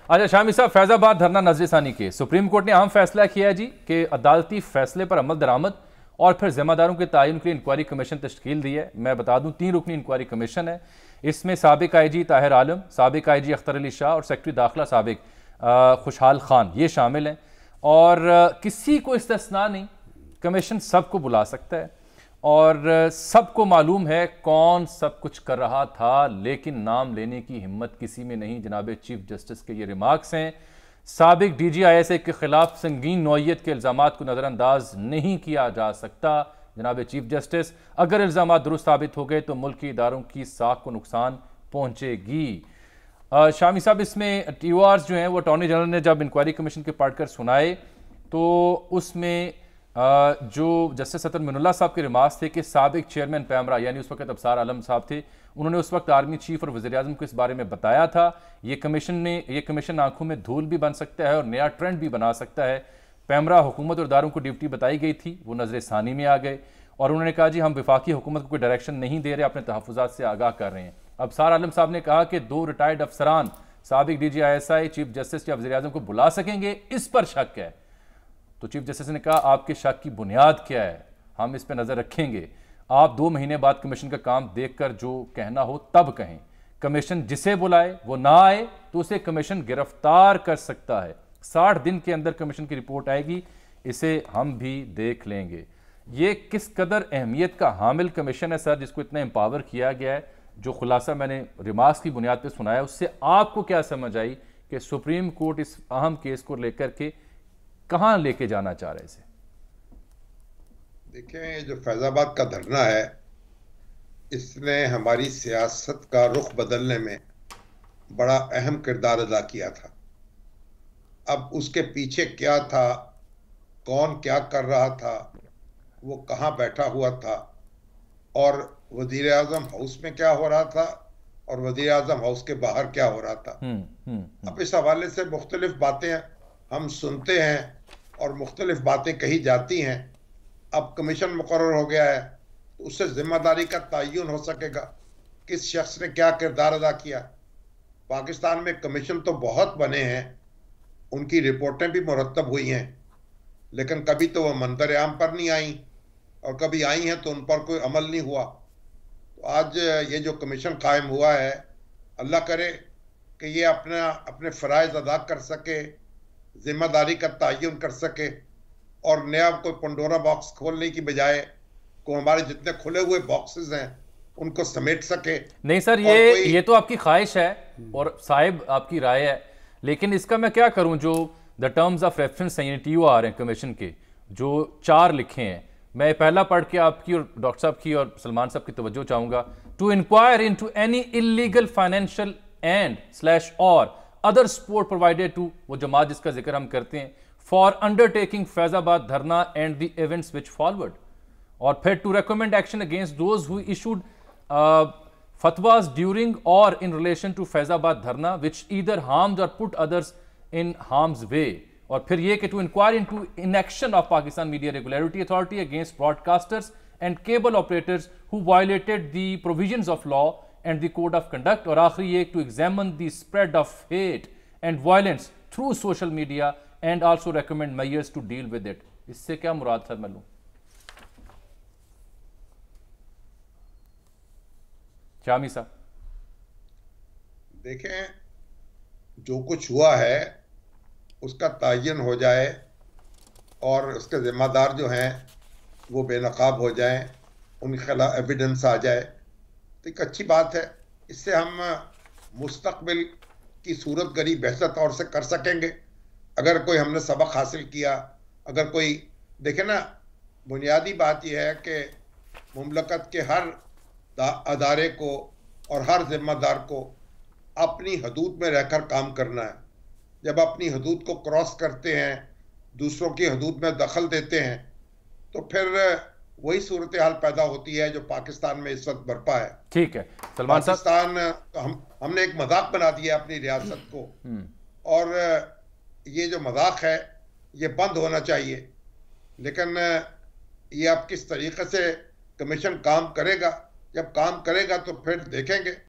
अच्छा शामी साहब, फैजाबाद धरना नजरसानी के सुप्रीम कोर्ट ने अहम फैसला किया है जी कि अदालती फैसले पर अमल दरामद और फिर जिम्मेदारों के तयन के लिए इंक्वायरी कमीशन तश्कील दी है। मैं बता दूं 3 रुकनी इंक्वायरी कमीशन है। इसमें साबिक IG ताहिर आलम, साबिक IG अख्तर अली शाह और सेक्रेटरी दाखिला साबिक खुशहाल खान ये शामिल हैं। और किसी को इस्तिस्ना नहीं, कमीशन सबको बुला सकता है और सबको मालूम है कौन सब कुछ कर रहा था, लेकिन नाम लेने की हिम्मत किसी में नहीं। जनाब चीफ जस्टिस के ये रिमार्क्स हैं। साबिक DG ISA के खिलाफ संगीन नौयत के इल्ज़ामात को नज़रअंदाज नहीं किया जा सकता। जनाब चीफ जस्टिस, अगर इल्ज़ामात दुरुस्त साबित हो गए तो मुल्क के इदारों की साख को नुकसान पहुंचेगी। शामी साहब, इसमें TORs जो हैं वो अटॉर्नी जनरल ने जब इंक्वायरी कमीशन के पढ़कर सुनाए तो उसमें जो जस्टिस सतर मिनुल्लाह साहब के रिमार्क्स थे कि साबिक चेयरमैन पैमरा यानी उस वक्त अबसार आलम साहब थे, उन्होंने उस वक्त आर्मी चीफ और वज़ीर आज़म को इस बारे में बताया था। ये कमीशन आंखों में धूल भी बन सकता है और नया ट्रेंड भी बना सकता है। पैमरा हुकूमत और इदारों को ड्यूटी बताई गई थी, वो नजर सानी में आ गए और उन्होंने कहा जी हम वफाकी हुकूमत को कोई डायरेक्शन नहीं दे रहे, अपने तहफ़्फ़ुज़ात से आगाह कर रहे हैं। अबसार आलम साहब ने कहा कि 2 रिटायर्ड अफसरान साबिक DG ISI चीफ जस्टिस या वज़ीर आज़म को बुला सकेंगे, इस पर शक है। तो चीफ जस्टिस ने कहा आपके शक की बुनियाद क्या है, हम इस पर नजर रखेंगे। आप 2 महीने बाद कमीशन का काम देखकर जो कहना हो तब कहें। कमीशन जिसे बुलाए वो ना आए तो उसे कमीशन गिरफ्तार कर सकता है। 60 दिन के अंदर कमीशन की रिपोर्ट आएगी, इसे हम भी देख लेंगे। ये किस कदर अहमियत का हामिल कमीशन है सर, जिसको इतना एम्पावर किया गया है। जो खुलासा मैंने रिमार्क्स की बुनियाद पर सुनाया उससे आपको क्या समझ आई कि सुप्रीम कोर्ट इस अहम केस को लेकर के कहां लेके जाना चाह रहे इसे? देखें, जो फैजाबाद का धरना है इसने हमारी सियासत का रुख बदलने में बड़ा अहम किरदार अदा किया था। अब उसके पीछे क्या था, कौन क्या कर रहा था, वो कहाँ बैठा हुआ था और वजीर आजम हाउस में क्या हो रहा था और वजीर आजम हाउस के बाहर क्या हो रहा था। अब इस हवाले से मुख्तलिफ बातें हम सुनते हैं और मुख्तलिफ बातें कही जाती हैं। अब कमीशन मुकर्रर हो गया है तो उससे जिम्मेदारी का तयन हो सकेगा, किस शख्स ने क्या किरदार अदा किया। पाकिस्तान में कमीशन तो बहुत बने हैं, उनकी रिपोर्टें भी मुरतब हुई हैं, लेकिन कभी तो वह मंजर आम पर नहीं आई और कभी आई हैं तो उन पर कोई अमल नहीं हुआ। तो आज ये जो कमीशन कायम हुआ है, अल्लाह करे कि ये अपने फ़राइज़ अदा कर सके, जिम्मेदारी का तयन कर सके और नया कोई पंडोरा बॉक्स खोलने की बजाय को हमारे जितने खुले हुए बॉक्सेस हैं उनको समेट सके। नहीं सर, ये तो आपकी ख्वाहिश है और साहिब आपकी राय है, लेकिन इसका मैं क्या करूं। जो द टर्म्स ऑफ रेफरेंस हैं, TOR हैं कमीशन के, जो 4 लिखे हैं, मैं पहला पढ़ के आपकी और डॉक्टर साहब की और सलमान साहब की तवज्जो चाहूंगा। To inquire into any illegal financial and/or other support provided to, वो जमात जिसका जिक्र हम करते हैं, for undertaking फैजाबाद धरना and the events which followed, और फिर to recommend action against those who issued fatwas during or in relation to Faizabad धरना which either harmed or put others in harm's way, और फिर ये कि to inquire into inaction of Pakistan Media Regulatory Authority against broadcasters and cable operators who violated the provisions of law and the code of conduct, और आखिरी ये to examine the spread of hate and violence through social media and also recommend measures to deal with it। इससे क्या मुराद sir मैं लूं? शामी साहब देखें, जो कुछ हुआ है उसका तयन हो जाए और उसके जिम्मेदार जो हैं वो बेनकाब हो जाएं, उनके खिलाफ एविडेंस आ जाए तो एक अच्छी बात है। इससे हम मुस्तकबिल की सूरत गरी बेहतर तौर से कर सकेंगे। अगर कोई हमने सबक हासिल किया, अगर कोई देखे ना, बुनियादी बात यह है कि मुमलकत के हर अदारे को और हर जिम्मेदार को अपनी हदूद में रहकर काम करना है। जब अपनी हदूद को क्रॉस करते हैं, दूसरों की हदूद में दखल देते हैं, तो फिर वही सूरत हाल पैदा होती है जो पाकिस्तान में इस वक्त बरपा है। ठीक है सलमान साहब, पाकिस्तान हमने एक मजाक बना दिया अपनी रियासत को, और ये जो मजाक है ये बंद होना चाहिए। लेकिन ये अब किस तरीके से कमीशन काम करेगा, जब काम करेगा तो फिर देखेंगे।